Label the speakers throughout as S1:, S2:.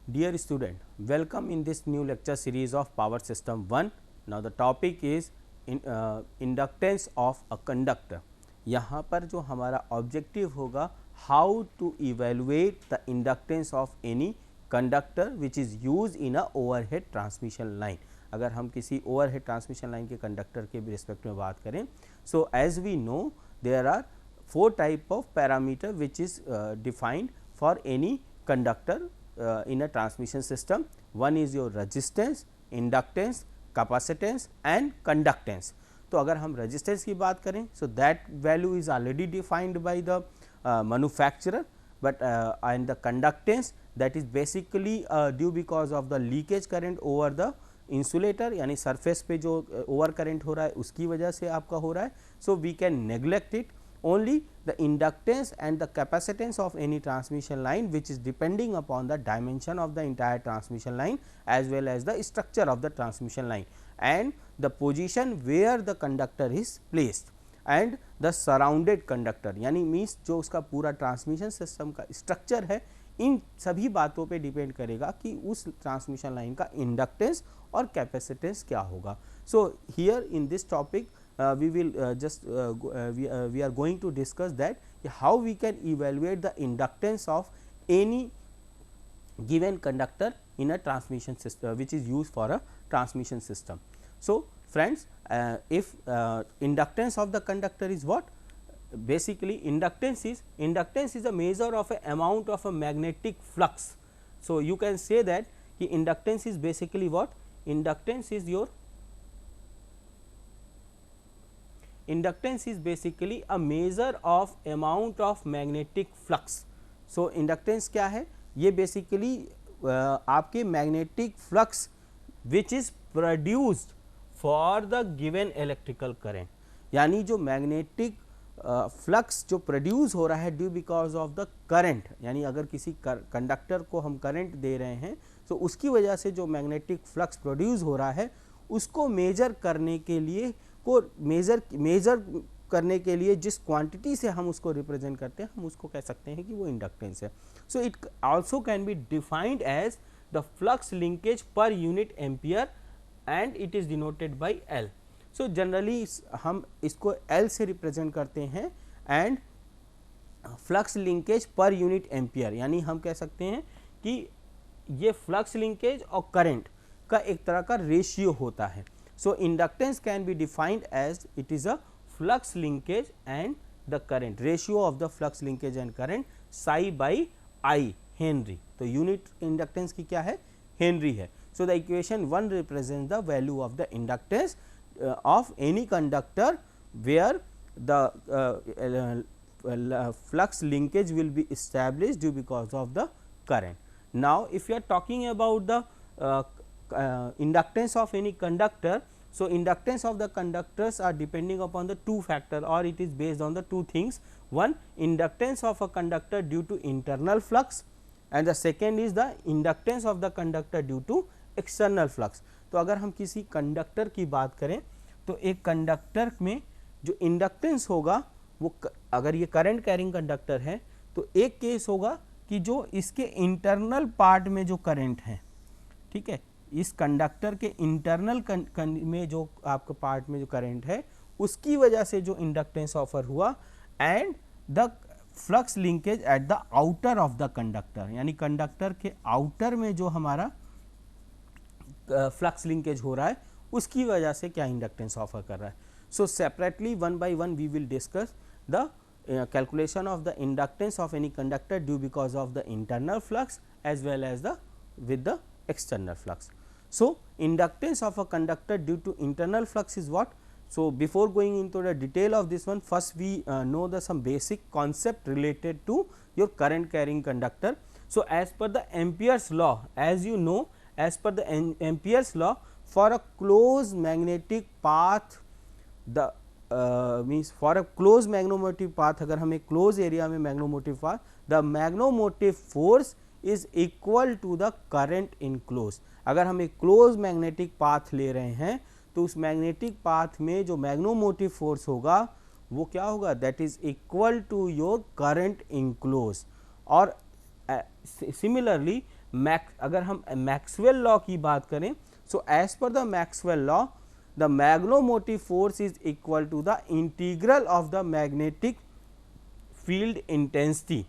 S1: Dear student, welcome in this new lecture series of Power System 1. Now the topic is inductance of a conductor. यहाँ पर जो हमारा objective होगा how to evaluate the inductance of any conductor which is use in a overhead transmission line. अगर हम किसी overhead transmission line के conductor के रिस्पेक्ट में बात करें, so as we know there are 4 type of parameter which is defined for any conductor in a transmission system. One is your resistance, inductance, capacitance and conductance. तो अगर हम resistance की बात करें, so that value is already defined by the manufacturer, but and the conductance that is basically due because of the leakage current over the insulator, यानी surface पे जो over current हो रहा है उसकी वजह से आपका हो रहा है. So we can neglect it. Only the inductance and the capacitance of any transmission line which is depending upon the dimension of the entire transmission line as well as the structure of the transmission line and the position where the conductor is placed and the surrounded conductor, यानी means जो उसका पूरा transmission system का structure है, इन सभी बातों पे depend करेगा कि उस ट्रांसमिशन लाइन का इंडक्टेंस और कैपेसिटेंस क्या होगा. So here in this topic we will we are going to discuss that how we can evaluate the inductance of any given conductor in a transmission system which is used for a transmission system. So friends, if inductance of the conductor is what? Basically inductance is a measure of a amount of a magnetic flux. So you can say that inductance is basically what? Inductance is basically a measure of amount of magnetic flux. So inductance क्या है? ये basically आपके magnetic flux which is produced for the given electrical current, यानी जो magnetic flux जो produce हो रहा है due because of the current, यानी अगर किसी कंडक्टर को हम करंट दे रहे हैं तो उसकी वजह से जो मैग्नेटिक फ्लक्स प्रोड्यूस हो रहा है उसको मेजर करने के लिए मेजर करने के लिए जिस क्वांटिटी से हम उसको रिप्रेजेंट करते हैं हम उसको कह सकते हैं कि वो इंडक्टेंस है. So it also can be defined as the flux linkage per unit ampere and it is denoted by L. So generally हम इसको एल से रिप्रेजेंट करते हैं and flux linkage per unit ampere, यानी हम कह सकते हैं कि ये फ्लक्स लिंकेज और करंट का एक तरह का रेशियो होता है. So inductance can be defined as it is a flux linkage and the current ratio of the flux linkage and current psi by I Henry. तो unit inductance की क्या है? Henry है. So the equation 1 represents the value of the inductance of any conductor where the flux linkage will be established due because of the current. Now if you are talking about the inductance of any conductor, so inductance of the conductors are depending upon the two factor or it is based on the two things. One, inductance of a conductor due to internal flux and the second is the inductance of the conductor due to external flux. तो अगर हम किसी conductor की बात करें तो एक conductor में जो इंडक्टेंस होगा वो अगर ये करंट कैरिंग कंडक्टर है तो एक केस होगा कि जो इसके इंटरनल पार्ट में जो करंट है, ठीक है, इस कंडक्टर के इंटरनल में जो आपका पार्ट में जो करंट है उसकी वजह से जो इंडक्टेंस ऑफर हुआ and the flux linkage at the outer of the conductor, यानी कंडक्टर के आउटर में जो हमारा फ्लक्स लिंकेज हो रहा है उसकी वजह से क्या इंडक्टेंस ऑफर कर रहा है. So separately one by one we will discuss the calculation of the inductance of any conductor due because of the internal flux as well as the with the external flux. So inductance of a conductor due to internal flux is what? So before going into the detail of this one, first we know the some basic concept related to your current carrying conductor. So as per the Ampere's law, as you know, as per the Ampere's law, for a closed magnetic path, the means for a closed magnetic path, अगर हम एक closed area में magnetic path, the magnetic force is equal to the current enclosed. अगर हम एक closed magnetic path ले रहे हैं तो उस magnetic path में जो magnetic force होगा वो क्या होगा? that is equal to your current enclosed. और similarly अगर हम मैक्सवेल लॉ की बात करें, so as per the Maxwell law the magnetomotive force is equal to the integral of the magnetic field intensity,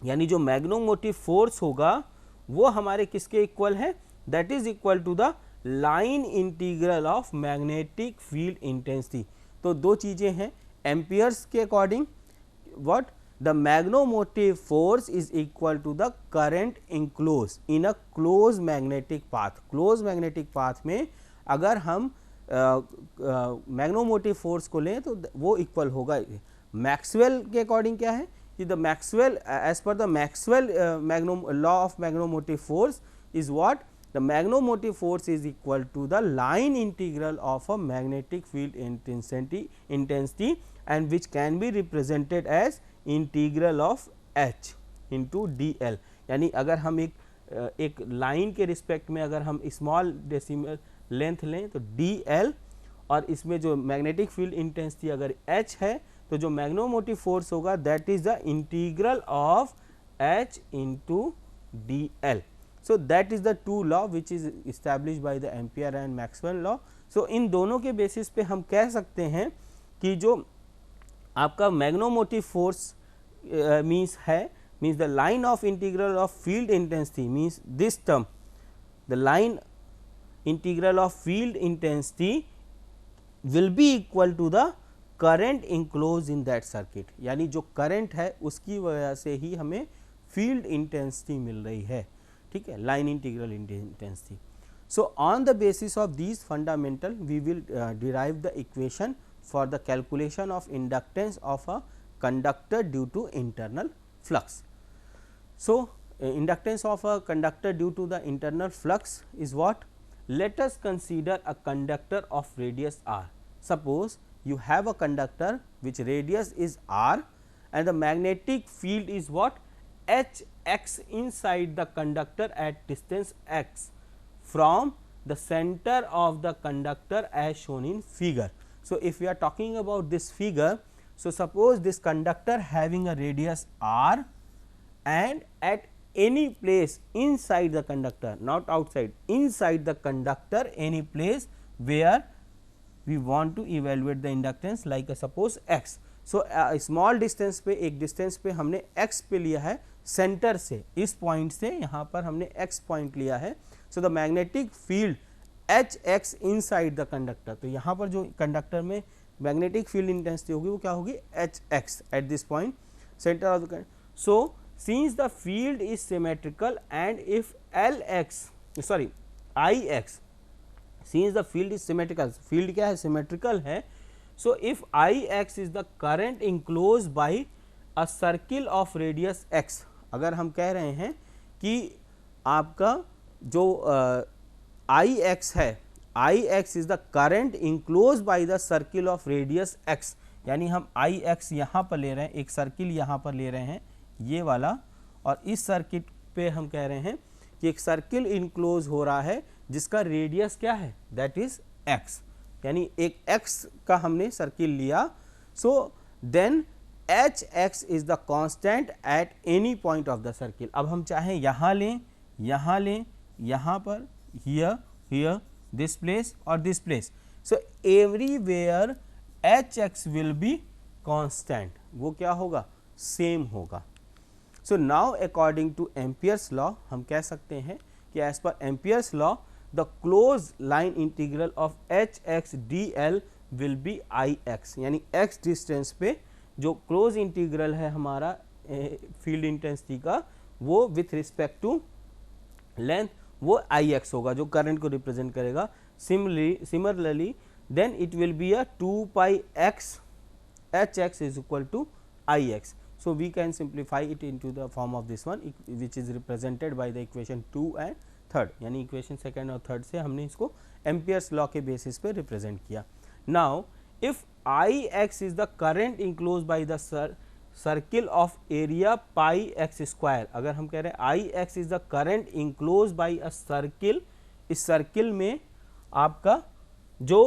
S1: यानी जो मैग्नेटोमोटिव फोर्स होगा वो हमारे किसके इक्वल है, that is equal to the line integral of magnetic field intensity. तो दो चीजें हैं, एम्पियर्स के according what the magnetomotive force is equal to the current enclose in a close magnetic path. Close magnetic path में अगर हम magnetomotive force को लें तो वो इक्वल होगा। मैक्सवेल के अकॉर्डिंग क्या है कि the Maxwell as per the Maxwell law of magnetomotive force is what the magnetomotive force is equal to the line integral of a magnetic field intensity and which can be represented as integral of H into dl। यानी अगर हम एक line के respect में अगर हम small decimal length लें तो dl, और इसमें जो मैग्नेटिक फील्ड इंटेंसिटी अगर H है तो जो मैग्नेटोमोटिव फोर्स होगा that is the integral of H into dl। So that is the two law which is established by the Ampere and Maxwell law। So इन दोनों के बेसिस पे हम कह सकते हैं कि जो आपका magnetomotive force means the line of integral of field intensity means this term, the line integral of field intensity will be equal to the current enclosed in that circuit। यानी जो करंट है उसकी वजह से ही हमें फील्ड इंटेंसिटी मिल रही है, ठीक है, line integral intensity. So on the basis of these fundamental we will derive the equation for the calculation of inductance of a conductor due to internal flux. So inductance of a conductor due to the internal flux is what, let us consider a conductor of radius r। Suppose you have a conductor which radius is r and the magnetic field is what, Hx inside the conductor at distance x from the center of the conductor as shown in figure। So if we are talking about this figure, so suppose this conductor having a radius r and at any place inside the conductor, not outside, inside the conductor any place where we want to evaluate the inductance like suppose x। So small distance पे, एक distance पे हमने x पे लिया है centre से, इस point से यहाँ पर हमने x पॉइंट लिया है। So the magnetic field Hx inside the conductor, तो यहाँ पर जो कंडक्टर में मैग्नेटिक फील्ड इंटेंसिटी होगी वो क्या होगी, Hx at this point centre of the conductor. So since the field is symmetrical and if Ix, since the field is symmetrical, field क्या है, symmetrical है, so if Ix is the current enclosed by a circle of radius x, अगर हम कह रहे हैं कि आपका जो Ix है, Ix is the current enclosed by the circle of radius x, यानी हम Ix यहाँ पर ले रहे हैं, एक सर्किल यहाँ पर ले रहे हैं ये वाला, और इस सर्किट पे हम कह रहे हैं कि एक सर्किल इनक्लोज हो रहा है जिसका रेडियस क्या है, दैट इज x, यानी एक x का हमने सर्किल लिया। So then Hx is the constant at any point of the circle. अब हम चाहें यहाँ लें, यहाँ लें, यहाँ पर, हियर, हियर, दिस प्लेस और this place, so everywhere Hx will be constant, वो क्या होगा, सेम होगा। So now according to Ampere's law हम कह सकते हैं कि as per Ampere's law the close line integral of Hx dl will be Ix, यानी x डिस्टेंस पे जो क्लोज इंटीग्रल है हमारा फील्ड इंटेंसिटी का वो विथ रिस्पेक्ट टू लेंथ वो Ix होगा जो करंट को रिप्रेजेंट करेगा। Similarly then it will be a 2 pi x Hx is equal to Ix। So we can simplify it into the form of this one which is represented by the equation 2 and 3rd, यानी equation second और third से हमने इसको Ampere's law के basis पे represent किया। Now if Ix is the current enclose by the circle of area pi x square, अगर हम कह रहे हैं Ix is the current enclose by a circle, इस सर्किल में आपका जो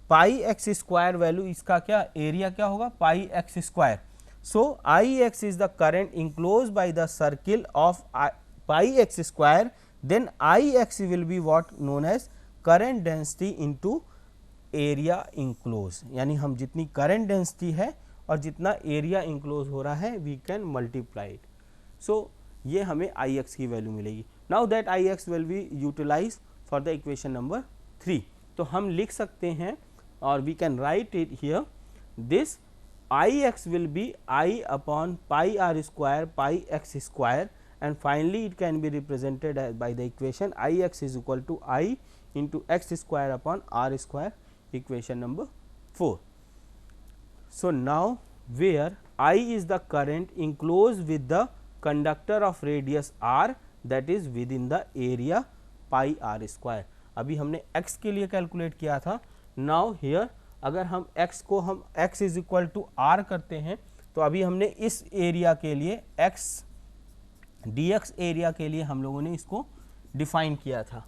S1: पाई एक्स स्क्वायर वैल्यू, इसका क्या एरिया क्या होगा, pi x square. So Ix is the current enclosed by the circle of pi x square, then I x will be what known as current density into area enclosed, यानी हम जितनी current density है और जितना area enclosed हो रहा है we can multiply it. So ये हमें I x की वैल्यू मिलेगी. Now that I x will be utilized for the equation number 3. तो हम लिख सकते हैं और we can write it here, this I x will be I upon pi r square pi x square, and finally it can be represented as by the equation I x is equal to I into x square upon r square, equation number 4. So now where I is the current enclosed with the conductor of radius r, that is within the area pi r square. अभी हमने x के लिए calculate किया था. Now here अगर हम x को हम x is equal to r करते हैं, तो अभी हमने इस एरिया के लिए x dx एरिया के लिए हम लोगों ने इसको डिफाइन किया था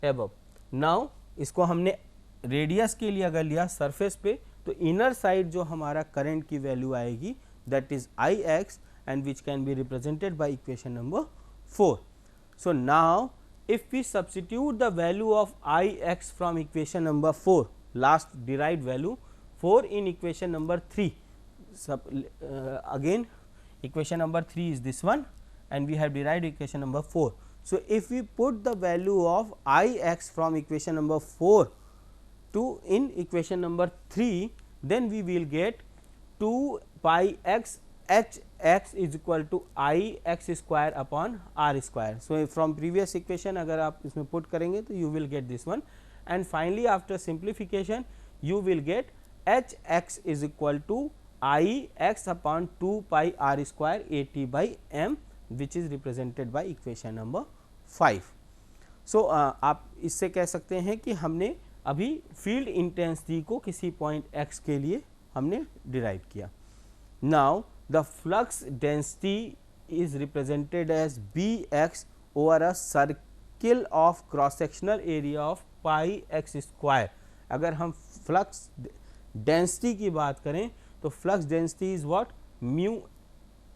S1: एबव. नाउ इसको हमने रेडियस के लिए अगर लिया सरफेस पे, तो इनर साइड जो हमारा करंट की वैल्यू आएगी that is I x, and which can be represented by equation number 4. So now if we substitute the value of I x from equation number 4, last derived value 4 in equation number 3, again equation number 3 is this one, and we have derived equation number 4. So if we put the value of I x from equation number 4 to in equation number 3, then we will get 2 pi x h x is equal to I x square upon r square. So from previous equation अगर आप इसमें put करेंगे तो you will get this one, and finally after simplification you will get h x is equal to I x upon 2 pi r square a t by m, which is represented by equation number 5. So आप इससे कह सकते हैं कि हमने अभी field intensity को किसी पॉइंट x के लिए हमने डिराइव किया. Now the flux density is represented as Bx over a circle of cross sectional area of pi x square. अगर हम फ्लक्स डेंसिटी की बात करें तो flux density is what mu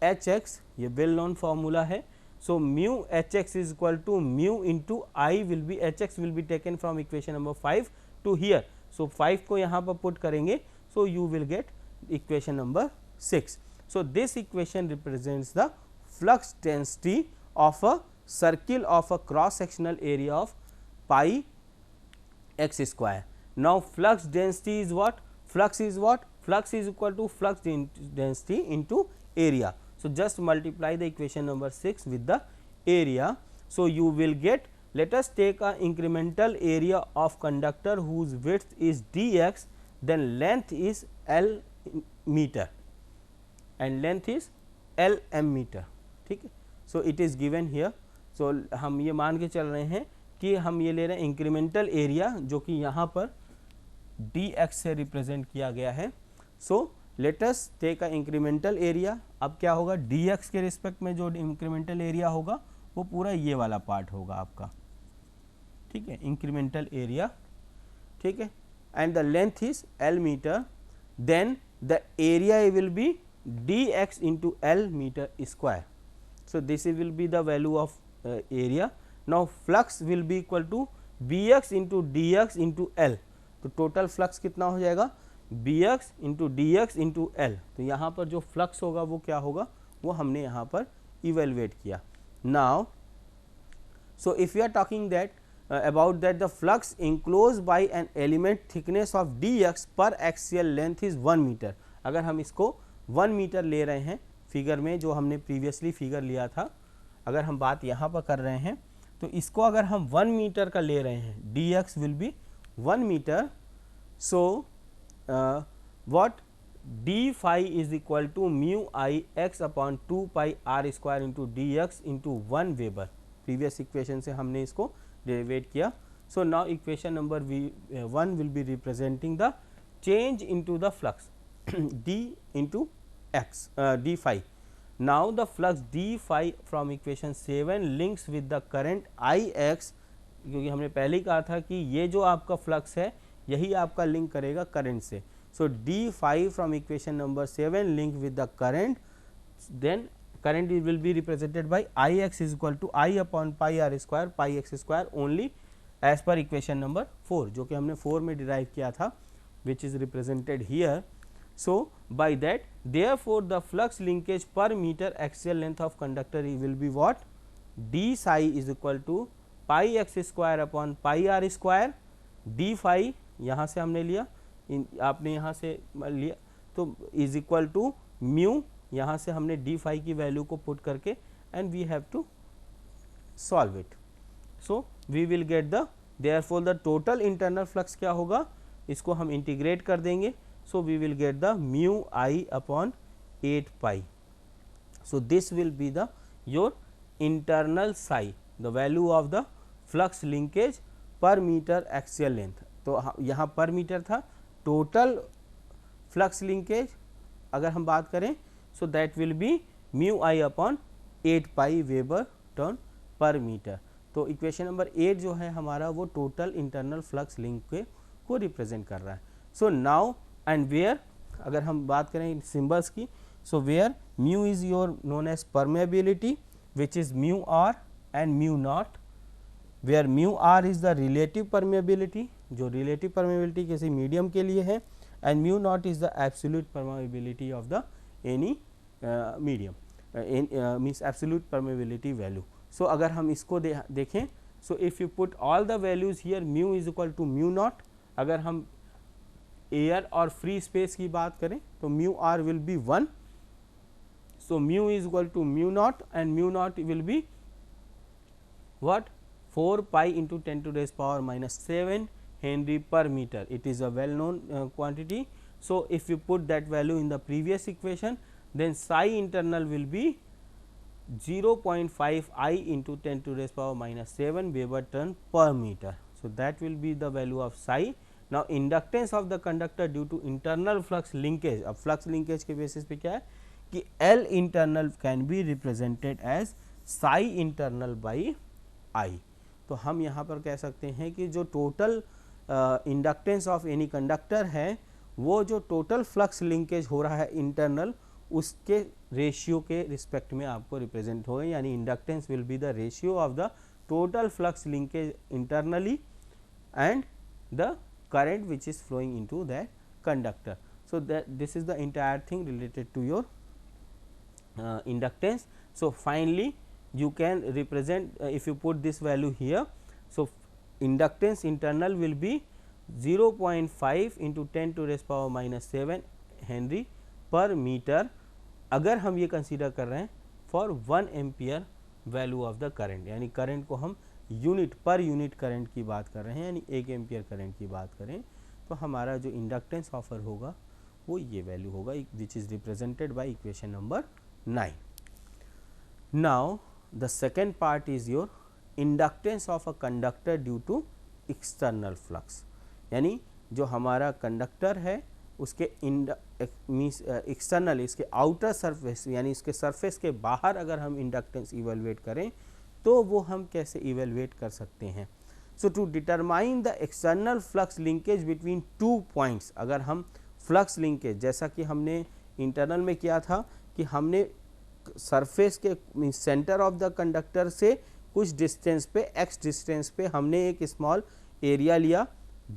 S1: H x, ये वेल नोन फार्मूला है. So mu H x is equal to mu into I will be H x will be taken from equation number 5 to here. So 5 को यहाँ पर put करेंगे, so you will get equation number 6. So this equation represents the flux density of a circle of a cross sectional area of pi x square. Now flux density is what? Flux is what? Flux is equal to flux density into area. So just multiply the equation number 6 with the area. So you will get, let us take a incremental area of conductor whose width is dx, then length is L meter and length is L m meter. ठीक है. So it is given here. So हम ये मान के चल रहे हैं कि हम ये ले रहे हैं इंक्रीमेंटल एरिया जो कि यहाँ पर dx से रिप्रेजेंट किया गया है. So let us take a incremental area. अब क्या होगा, dx के रिस्पेक्ट में जो इंक्रीमेंटल एरिया होगा वो पूरा ये वाला पार्ट होगा आपका. ठीक है, इंक्रीमेंटल एरिया. ठीक है, and the length is L metre, then the area will be dx into L meter square. So this will be the value of area. Now flux will be equal to bx into dx into L. तो total flux कितना हो जाएगा, bx into dx into L. तो यहाँ पर जो flux होगा वो क्या होगा, वो हमने यहाँ पर इवेलुएट किया. Now so if we are talking that about that the flux enclosed by an element thickness of dx per axial length is 1 meter. अगर हम इसको 1 मीटर ले रहे हैं फिगर में, जो हमने प्रीवियसली फिगर लिया था, अगर हम बात यहाँ पर कर रहे हैं तो इसको अगर हम 1 मीटर का ले रहे हैं, dx will be 1 metre. So what d phi is equal to mu I x upon 2 pi r square into d x into 1 weber. Previous equation से हमने इसको डेरिवेट किया. सो now equation number 1 will be representing the change into the flux d into x d phi. Now the flux d phi from equation 7 links with the current I x, क्योंकि हमने पहले ही कहा था कि ये जो आपका फ्लक्स है यही आपका लिंक करेगा करंट से. सो d phi from equation number 7 link with the current, then current will be represented by Ix is equal to I upon pi r square pi x square only as per equation number 4 जो कि हमने 4 में derive किया था, which is represented here. So, by that therefore, the flux linkage per meter axial length of conductor will be what? d psi is equal to pi x square upon pi r square, d phi यहाँ से हमने लिया, आपने यहाँ से लिया, तो is equal to mu, यहाँ से हमने डी फाई की वैल्यू को पुट करके and we have to solve it. So we will get the therefore the total internal flux क्या होगा, इसको हम इंटीग्रेट कर देंगे. So we will get the mu I upon 8 pi. So this will be the your internal psi, the value of the flux linkage per metre axial length. तो यहाँ पर metre था, टोटल फ्लक्स लिंकेज अगर हम बात करें so that will be mu I upon 8 pi weber turn per metre. तो equation number 8 जो है हमारा वो टोटल इंटरनल फ्लक्स लिंक को रिप्रेजेंट कर रहा है. सो नाउ एंड वेयर अगर हम बात करें सिंबल्स की, so where mu is your known as permeability which is mu r and mu naught, where mu r is the relative permeability, जो रिलेटिव परमेबिलिटी किसी मीडियम के लिए है, and mu naught is the absolute permeability of the any medium, means absolute permeability value. So अगर हम इसको देखें, so if you put all the values here, mu is equal to mu naught. अगर हम air और free space की बात करें तो mu r will be 1. So mu is equal to mu naught and mu naught will be what, 4 pi into 10 to the raised power minus 7 Henry per meter. It is a well known quantity. So if you put that value in the previous equation, then psi internal will be 0.5 I into 10 to the raised power minus 7 Weber turn per meter. So that will be the value of psi. Now inductance of the conductor due to internal flux linkage. अब flux linkage के basis पे क्या है कि L internal can be represented as psi internal by I. तो हम यहाँ पर कह सकते हैं कि जो total inductance of any conductor है वो जो टोटल फ्लक्स लिंकेज हो रहा है इंटरनल उसके रेशियो के रिस्पेक्ट में आपको रिप्रेजेंट होगा, यानी inductance will be the ratio of the total flux linkage internally and the current which is flowing into that conductor. So this is the entire thing related to your inductance. So finally you can represent if you put this value here. So inductance internal will be 0.5 into 10 to raise power minus 7 Henry per meter अगर हम ये consider कर रहे हैं for 1 ampere value of the current, यानी current को हम unit per unit current की बात कर रहे हैं, यानी 1 एम्पियर करंट की बात करें तो हमारा जो इंडक्टेंस ऑफर होगा वो ये वैल्यू होगा which is represented by equation number 9. Now the second part is your inductance of a conductor due to external flux, यानी जो हमारा कंडक्टर है उसके मीन्स एक्सटर्नल इसके आउटर सरफेस यानी इसके सरफेस के बाहर अगर हम इंडक्टेंस इवेलुएट करें तो वो हम कैसे इवेलुएट कर सकते हैं. So to determine the external flux linkage between 2 points, अगर हम फ्लक्स लिंकेज जैसा कि हमने इंटरनल में किया था कि हमने सरफेस के सेंटर ऑफ द कंडक्टर से कुछ डिस्टेंस पे x डिस्टेंस पे हमने एक स्मॉल एरिया लिया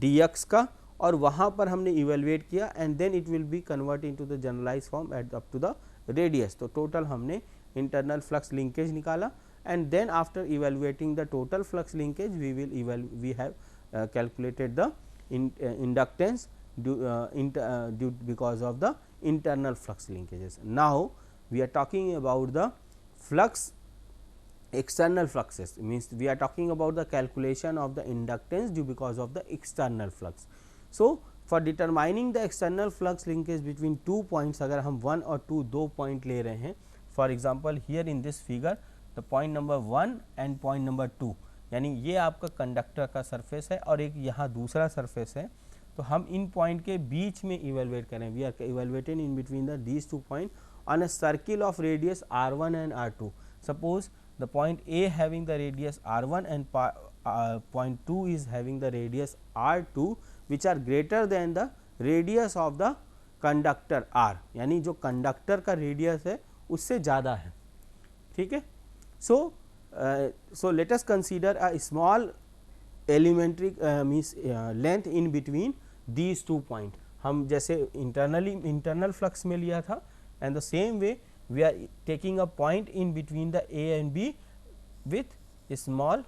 S1: dx का और वहाँ पर हमने इवेलुएट किया and then it will be convert into the generalize form at up to the radius. तो टोटल हमने इंटरनल फ्लक्स लिंकेज निकाला and then after evaluating the total flux linkage we have calculated the inductance because of the internal flux linkages. Now we are talking about the flux external fluxes, means we are talking about the calculation of the inductance due because of the external flux. So for determining the external flux linkage between 2 points, अगर हम 1 और 2 दो point ले रहे हैं, for example here in this figure the point number 1 and point number 2, यानी ये आपका कंडक्टर का सरफेस है और एक यहाँ दूसरा सरफेस है, तो हम इन पॉइंट के बीच में इवेलुएट करें. We are evaluating in between the these 2 point on a circle of radius r1 and r2. Suppose the point A having the radius r1 and point 2 is having the radius r2 which are greater than the radius of the conductor r, यानी जो conductor का radius है उससे ज़्यादा है. ठीक है। So let us consider a small elementary means length in between these two point. हम जैसे इंटरनल फ्लक्स में लिया था, and the same way we are taking a point in between the A and B with small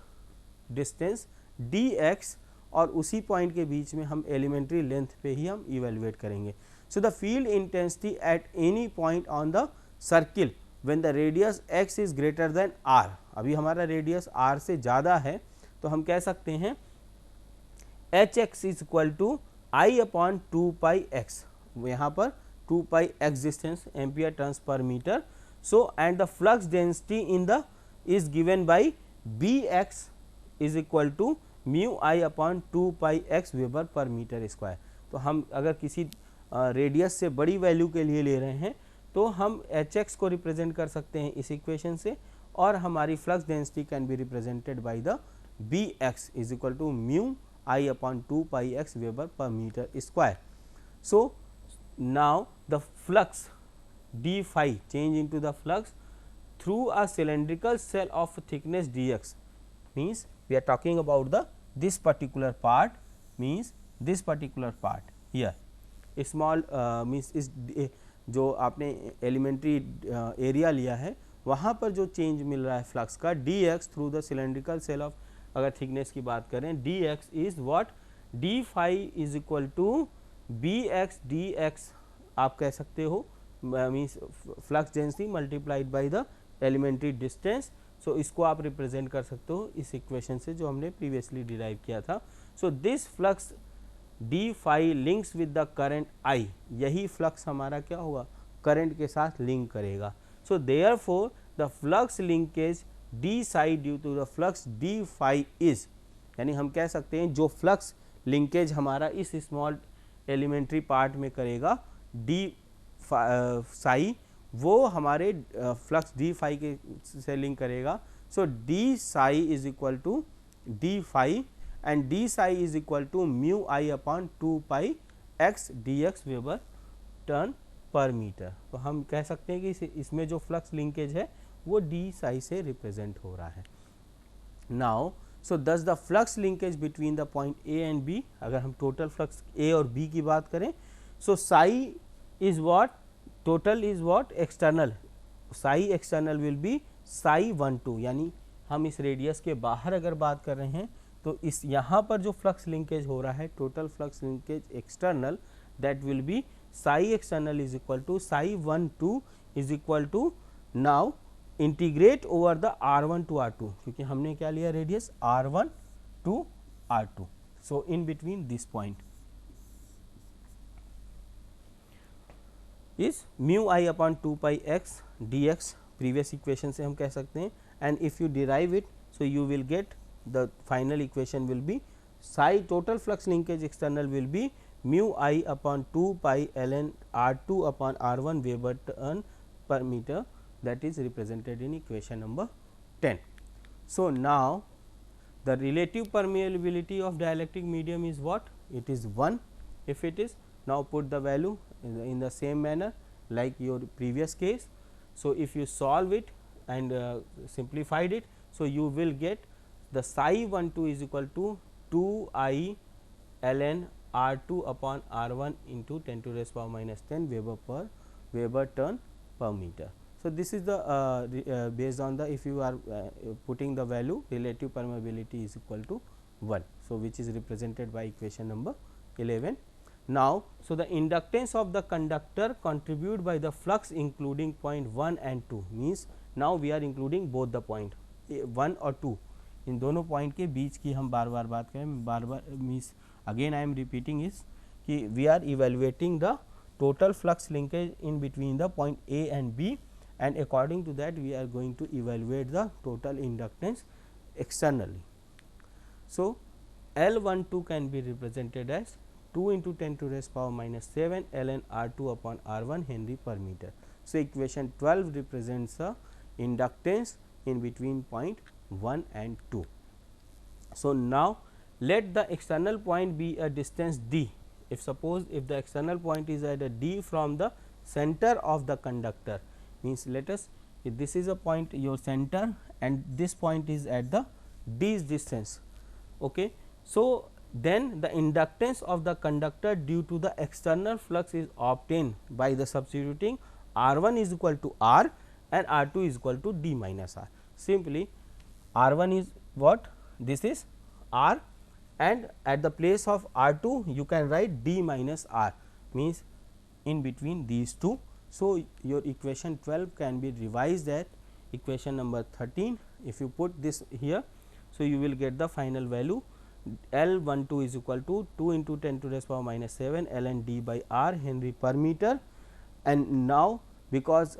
S1: distance d x, और उसी point के बीच में हम एलिमेंट्री लेंथ पे ही हम इवेलुएट करेंगे। So the field intensity at any point on the circle when the radius x is greater than r, अभी हमारा रेडियस r से ज़्यादा है, तो हम कह सकते हैं H x is equal to I upon 2 pi x, यहाँ पर 2 pi x distance ampere turns per metre. So and the flux density in the is given by B x is equal to mu I upon 2 pi x weber per metre square. तो हम अगर किसी radius से बड़ी value के लिए ले रहे हैं तो हम एच एक्स को रिप्रेजेंट कर सकते हैं इस इक्वेशन से, और हमारी flux density can be represented by the B x is equal to mu I upon 2 pi x weber per metre square. So now the flux d phi change into the flux through a cylindrical cell of thickness dx means we are talking about the this particular part, means this particular part here small means is जो आपने elementary area लिया है वहाँ पर जो change मिल रहा है flux का D x through the cylindrical shell of, अगर थिकनेस की बात करें D x is what D phi is equal to B x D x आप कह सकते हो, means flux density multiplied by the elementary distance. So इसको आप रिप्रेजेंट कर सकते हो इस इक्वेशन से जो हमने प्रीवियसली डिराइव किया था। So this flux d phi links with the current I, यही फ्लक्स हमारा क्या होगा करंट के साथ लिंक करेगा। So therefore the flux linkage d psi due to the flux d phi is, यानी हम कह सकते हैं जो फ्लक्स लिंकेज हमारा इस स्मॉल एलिमेंट्री पार्ट में करेगा डी साई, वो हमारे फ्लक्स डी फाई के से लिंक करेगा। So D psi is equal to D phi and D psi is equal to mu I upon 2 pi x D x weber turn per metre. तो हम कह सकते हैं कि इसमें जो फ्लक्स लिंकेज है वो डी साई से रिप्रेजेंट हो रहा है। Now so thus the flux linkage between the point A and B, अगर हम टोटल फ्लक्स ए और बी की बात करें, so psi is what total is what external, psi external will be psi 1 2, यानी हम इस रेडियस के बाहर अगर बात कर रहे हैं तो इस यहाँ पर जो फ्लक्स लिंकेज हो रहा है total flux linkage external that will be psi external is equal to psi 1 2 is equal to now integrate over the r1 to r2, क्योंकि हमने क्या लिया radius r1 to r2। So in between this point is mu I upon 2 pi x D x, previous equation से हम कह सकते हैं, and if you derive it so you will get the final equation will be psi total flux linkage external will be mu I upon 2 pi l n r2 upon r1 weber turn per metre, that is represented in equation number 10. So now the relative permeability of dielectric medium is what? It is 1. If it is, now put the value in the same manner like your previous case. So if you solve it and simplified it, so you will get the psi 1 2 is equal to 2 I ln r2 upon r1 into 10 to the raised power minus 10 Weber turn per meter. So this is the based on the, if you are putting the value relative permeability is equal to 1. So which is represented by equation number 11. Now so the inductance of the conductor contributed by the flux including point 1 and 2, means now we are including both the point 1 और 2, इन दोनों point के बीच की हम बार बार बात करें, बार बार means again I am repeating is कि we are evaluating the total flux linkage in between the point A and B, and according to that we are going to evaluate the total inductance externally. So L12 can be represented as 2 into 10 to the raised power minus 7 ln r2 upon r1 Henry per meter. So equation 12 represents the inductance in between point 1 and 2. So now let the external point be a distance d. If suppose if the external point is at a d from the center of the conductor, means let us this is a point your center and this point is at the d distance. Okay. So, then the inductance of the conductor due to the external flux is obtained by the substituting R 1 is equal to R and R 2 is equal to d minus R. Simply R 1 is what? This is R, and at the place of R 2 you can write d minus R, means in between these two. So, your equation 12 can be revised at equation number 13. If you put this here, so you will get the final value L 12 is equal to 2 into 10 to the power minus 7 ln d by R Henry per meter. And now, because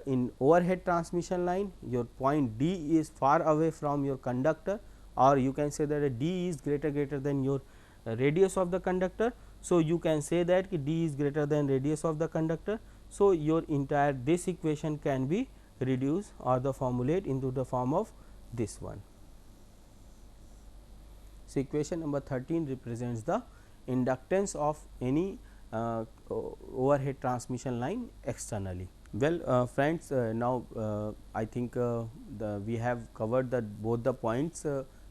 S1: in overhead transmission line your point D is far away from your conductor, or you can say that a D is greater than your radius of the conductor. So, you can say that D is greater than radius of the conductor. So, your entire this equation can be reduced or the formulate into the form of this one. So, equation number 13 represents the inductance of any overhead transmission line externally. Well, friends, now I think we have covered both the points,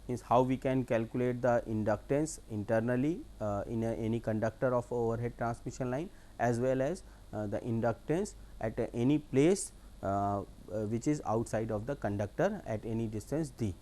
S1: is how we can calculate the inductance internally in any conductor of overhead transmission line, as well as the inductance at any place which is outside of the conductor at any distance d.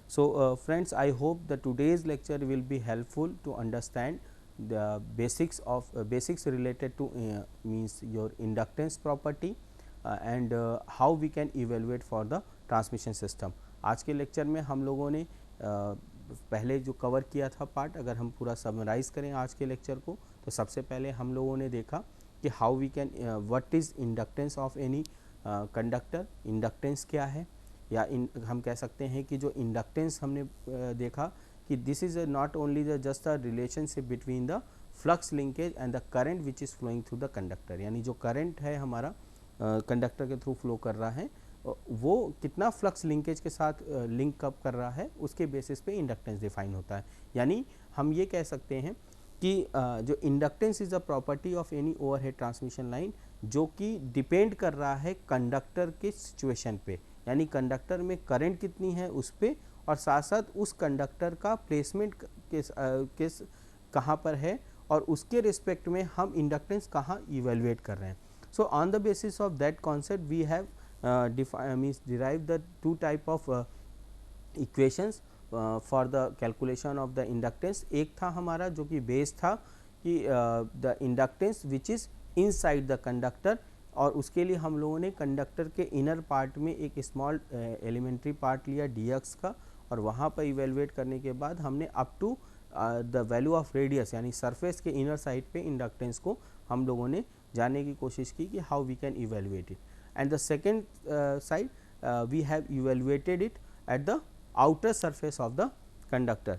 S1: So, friends, I hope that today's lecture will be helpful to understand the basics of basics related to means your inductance property and how we can evaluate for the transmission system. आज के lecture में हम लोगों ने पहले जो cover किया था पार्ट, अगर हम पूरा समराइज़ करें आज के लेक्चर को, तो सबसे पहले हम लोगों ने देखा कि how we can what is inductance of any conductor, inductance क्या है, या हम कह सकते हैं कि जो इंडक्टेंस हमने देखा कि this is not only the just the relationship between the flux linkage and the current which is flowing through the conductor, यानी जो करंट है हमारा कंडक्टर के थ्रू फ्लो कर रहा है वो कितना फ्लक्स लिंकेज के साथ लिंक अप कर रहा है, उसके बेसिस पे इंडक्टेंस डिफाइन होता है. यानी हम ये कह सकते हैं कि जो inductance is a property of any overhead transmission line, जो कि डिपेंड कर रहा है कंडक्टर के सिचुएशन पे, यानी कंडक्टर में करंट कितनी है उस पर, और साथ साथ उस कंडक्टर का प्लेसमेंट किस कहाँ पर है और उसके रिस्पेक्ट में हम इंडक्टेंस कहाँ इवेलुएट कर रहे हैं. So on the basis of that concept we have derived the two type of equations for the calculation of the inductance. एक था हमारा जो कि बेस था कि the inductance which is inside the conductor, और उसके लिए हम लोगों ने कंडक्टर के इनर पार्ट में एक स्मॉल एलिमेंट्री पार्ट लिया dx का, और वहाँ पर इवेलुएट करने के बाद हमने up to the value of radius यानी सरफेस के इनर साइड पे इंडक्टेंस को हम लोगों ने जानने की कोशिश की कि how we can evaluate it. And the second side we have evaluated it at the outer surface of the conductor.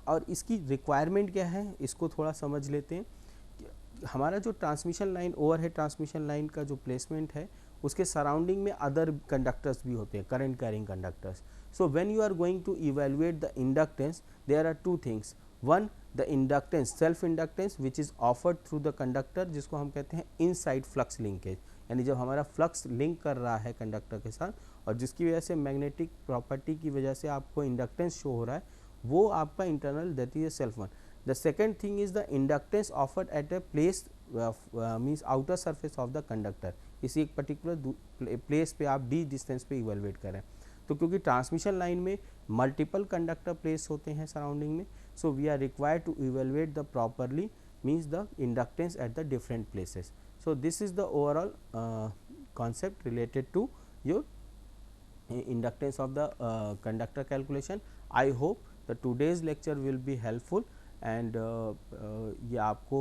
S1: और इसकी रिक्वायरमेंट क्या है इसको थोड़ा समझ लेते हैं. हमारा जो transmission line overhead transmission line का जो प्लेसमेंट है उसके सराउंडिंग में अदर कंडक्टर्स भी होते हैं, current carrying conductors. So when you are going to evaluate the inductance there are two things. One, the inductance self inductance which is offered through the conductor, जिसको हम कहते हैं इनसाइड फ्लक्स लिंकेज, यानी जब हमारा फ्लक्स लिंक कर रहा है कंडक्टर के साथ और जिसकी वजह से मैग्नेटिक प्रॉपर्टी की वजह से आपको इंडक्टेंस शो हो रहा है, वो आपका internal that is self one. The second thing is the inductance offered eight a place means outer surface of the conductor. इसी एक पर्टिकुलर प्लेस पे आप डी डिस्टेंस पे इवेलुएट करें. तो क्योंकि ट्रांसमिशन लाइन में मल्टीपल कंडक्टर प्लेस होते हैं सराउंडिंग में, so we are required to evaluate the properly means the inductance at the different places. So, this is the overall concept related to your inductance of the conductor calculation. I hope that today's lecture will be helpful and ये आपको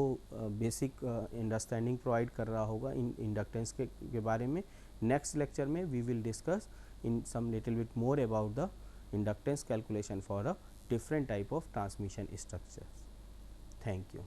S1: basic understanding provide कर रहा होगा इन inductance के बारे में. Next lecture में we will discuss in some little bit more about the inductance calculation for a different type of transmission structures. Thank you.